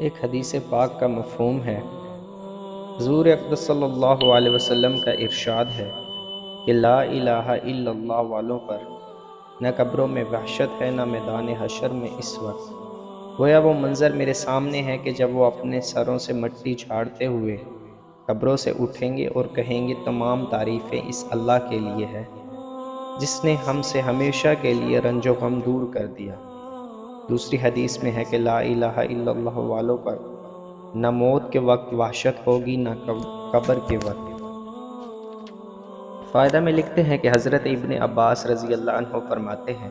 ایک حدیث پاک کا مفہوم ہے۔ حضور اقدس صلی اللہ علیہ وسلم کا ارشاد ہے کہ لا الہ الا اللہ والوں پر نہ قبروں میں وحشت ہے نہ میدان حشر میں اس وقت۔ گویا وہ منظر میرے سامنے ہے کہ جب وہ اپنے سروں سے مٹی جھاڑتے ہوئے قبروں سے اٹھیں گے اور کہیں گے تمام تعریفیں اس اللہ کے لیے ہے جس نے ہم سے ہمیشہ کے لیے رنج و غم دور کر دیا۔ دوسری حدیث میں ہے کہ لا الہ الا اللہ والوں پر نہ موت کے وقت وحشت ہوگی نہ قبر کے وقت۔ فائدہ میں لکھتے ہیں کہ حضرت ابن عباس رضی اللہ عنہ فرماتے ہیں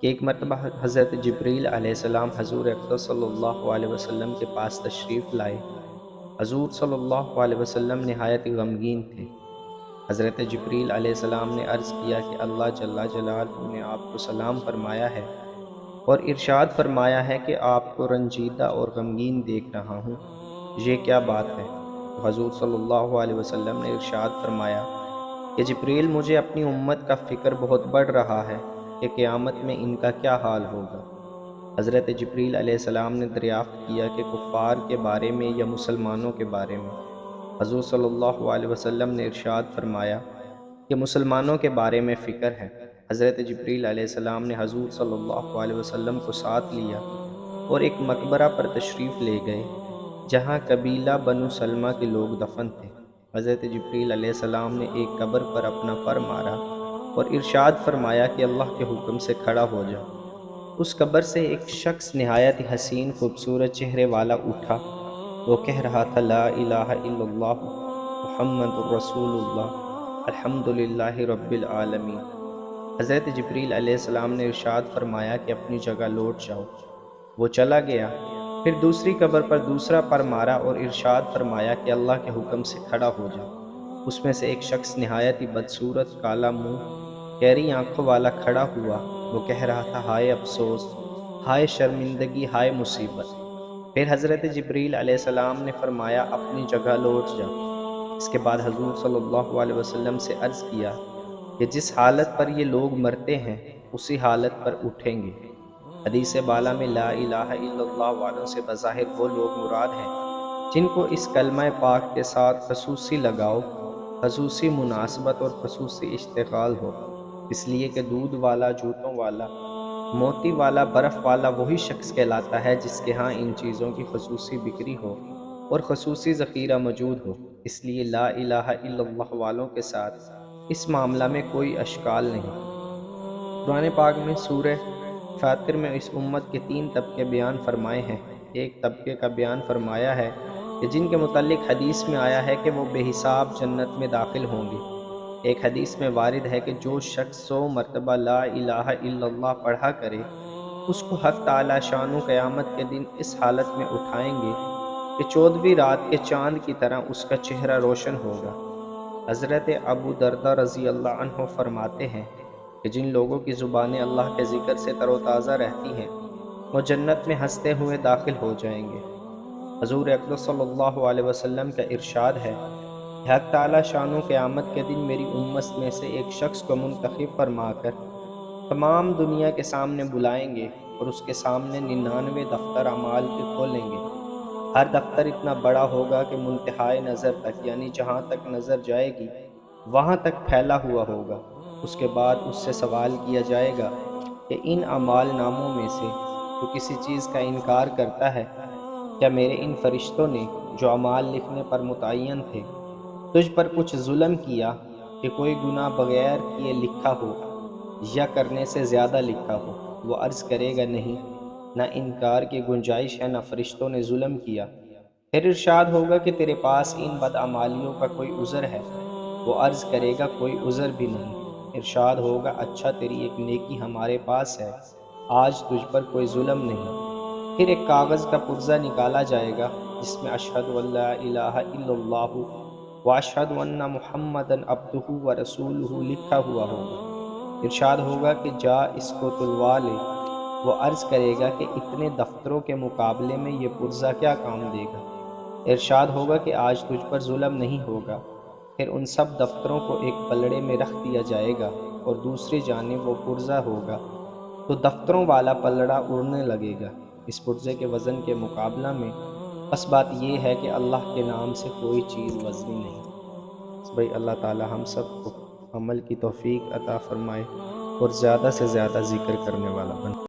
کہ ایک مرتبہ حضرت جبریل علیہ السلام حضور اقدس صلی اللہ علیہ وسلم کے پاس تشریف لائے۔ حضور صلی اللہ علیہ وسلم نہایت غمگین تھے۔ حضرت جبریل علیہ السلام نے عرض کیا کہ اللہ جل جلالہ نے آپ کو سلام فرمایا ہے اور ارشاد فرمایا ہے کہ آپ کو رنجیدہ اور غمگین دیکھ رہا ہوں، یہ کیا بات ہے؟ تو حضور صلی اللہ علیہ وسلم نے ارشاد فرمایا کہ جبریل مجھے اپنی امت کا فکر بہت بڑھ رہا ہے کہ قیامت میں ان کا کیا حال ہوگا۔ حضرت جبریل علیہ السلام نے دریافت کیا کہ کفار کے بارے میں یا مسلمانوں کے بارے میں؟ حضور صلی اللہ علیہ وسلم نے ارشاد فرمایا کہ مسلمانوں کے بارے میں فکر ہے۔ حضرت جبریل علیہ السلام نے حضور صلی اللہ علیہ وسلم کو ساتھ لیا اور ایک مقبرہ پر تشریف لے گئے جہاں قبیلہ بنو سلمہ کے لوگ دفن تھے۔ حضرت جبریل علیہ السلام نے ایک قبر پر اپنا پر مارا اور ارشاد فرمایا کہ اللہ کے حکم سے کھڑا ہو جا۔ اس قبر سے ایک شخص نہایت حسین خوبصورت چہرے والا اٹھا۔ وہ کہہ رہا تھا لا الہ الا اللہ محمد الرسول اللہ الحمدللہ رب العالمین۔ حضرت جبریل علیہ السلام نے ارشاد فرمایا کہ اپنی جگہ لوٹ جاؤ۔ وہ چلا گیا، پھر دوسری قبر پر دوسرا پر مارا اور ارشاد فرمایا کہ اللہ کے حکم سے کھڑا ہو جا۔ اس میں سے ایک شخص نہایت ہی بدصورت، کالا منہ، گہری آنکھوں والا کھڑا ہوا۔ وہ کہہ رہا تھا ہائے افسوس، ہائے شرمندگی، ہائے مصیبت۔ پھر حضرت جبریل علیہ السلام نے فرمایا اپنی جگہ لوٹ جا۔ اس کے بعد حضور صلی اللہ علیہ وسلم سے عرض کیا کہ جس حالت پر یہ لوگ مرتے ہیں اسی حالت پر اٹھیں گے۔ حدیث بالا میں لا الہ الا اللہ والوں سے بظاہر وہ لوگ مراد ہیں جن کو اس کلمہ پاک کے ساتھ خصوصی لگاؤ، خصوصی مناسبت اور خصوصی اشتغال ہو، اس لیے کہ دودھ والا، جوتوں والا، موتی والا، برف والا وہی شخص کہلاتا ہے جس کے ہاں ان چیزوں کی خصوصی بکری ہو اور خصوصی ذخیرہ موجود ہو۔ اس لیے لا الہ الا اللہ والوں کے ساتھ اس معاملہ میں کوئی اشکال نہیں۔ قرآن پاک میں سورہ فاطر میں اس امت کے 3 طبقے بیان فرمائے ہیں۔ ایک طبقے کا بیان فرمایا ہے کہ جن کے متعلق حدیث میں آیا ہے کہ وہ بے حساب جنت میں داخل ہوں گے۔ ایک حدیث میں وارد ہے کہ جو شخص 100 مرتبہ لا الہ الا اللہ پڑھا کرے اس کو حق تعالی شانو قیامت کے دن اس حالت میں اٹھائیں گے کہ 14ویں رات کے چاند کی طرح اس کا چہرہ روشن ہوگا۔ حضرت ابو دردہ رضی اللہ عنہ فرماتے ہیں کہ جن لوگوں کی زبانیں اللہ کے ذکر سے تر و تازہ رہتی ہیں وہ جنت میں ہنستے ہوئے داخل ہو جائیں گے۔ حضور اقدس صلی اللہ علیہ وسلم کا ارشاد ہے کہ حق تعالی شانو قیامت کے دن میری امت میں سے ایک شخص کو منتخب فرما کر تمام دنیا کے سامنے بلائیں گے اور اس کے سامنے 99 دفتر اعمال کے کھولیں گے۔ ہر دفتر اتنا بڑا ہوگا کہ منتہائے نظر تک، یعنی جہاں تک نظر جائے گی وہاں تک پھیلا ہوا ہوگا۔ اس کے بعد اس سے سوال کیا جائے گا کہ ان اعمال ناموں میں سے تو کسی چیز کا انکار کرتا ہے؟ کیا میرے ان فرشتوں نے جو اعمال لکھنے پر متعین تھے تجھ پر کچھ ظلم کیا کہ کوئی گناہ بغیر کیے لکھا ہو یا کرنے سے زیادہ لکھا ہو؟ وہ عرض کرے گا نہیں، نہ انکار کی گنجائش ہے نہ فرشتوں نے ظلم کیا۔ پھر ارشاد ہوگا کہ تیرے پاس ان بدعمالیوں کا کوئی عذر ہے؟ وہ عرض کرے گا کوئی عذر بھی نہیں۔ ارشاد ہوگا اچھا تیری ایک نیکی ہمارے پاس ہے، آج تجھ پر کوئی ظلم نہیں۔ پھر ایک کاغذ کا پرزہ نکالا جائے گا جس میں اشہد ان لا الہ الا اللہ واشہد ان محمدا عبدہ ورسولہ لکھا ہوا ہوگا۔ ارشاد ہوگا کہ جا اس کو تلوا لے۔ وہ عرض کرے گا کہ اتنے دفتروں کے مقابلے میں یہ پرزہ کیا کام دے گا؟ ارشاد ہوگا کہ آج تجھ پر ظلم نہیں ہوگا۔ پھر ان سب دفتروں کو ایک پلڑے میں رکھ دیا جائے گا اور دوسری جانب وہ پرزہ ہوگا تو دفتروں والا پلڑا اڑنے لگے گا۔ اس پرزے کے وزن کے مقابلہ میں بس بات یہ ہے کہ اللہ کے نام سے کوئی چیز وزنی نہیں۔ بس بھائی اللہ تعالی ہم سب کو عمل کی توفیق عطا فرمائے اور زیادہ سے زیادہ ذکر کرنے والا بنائے۔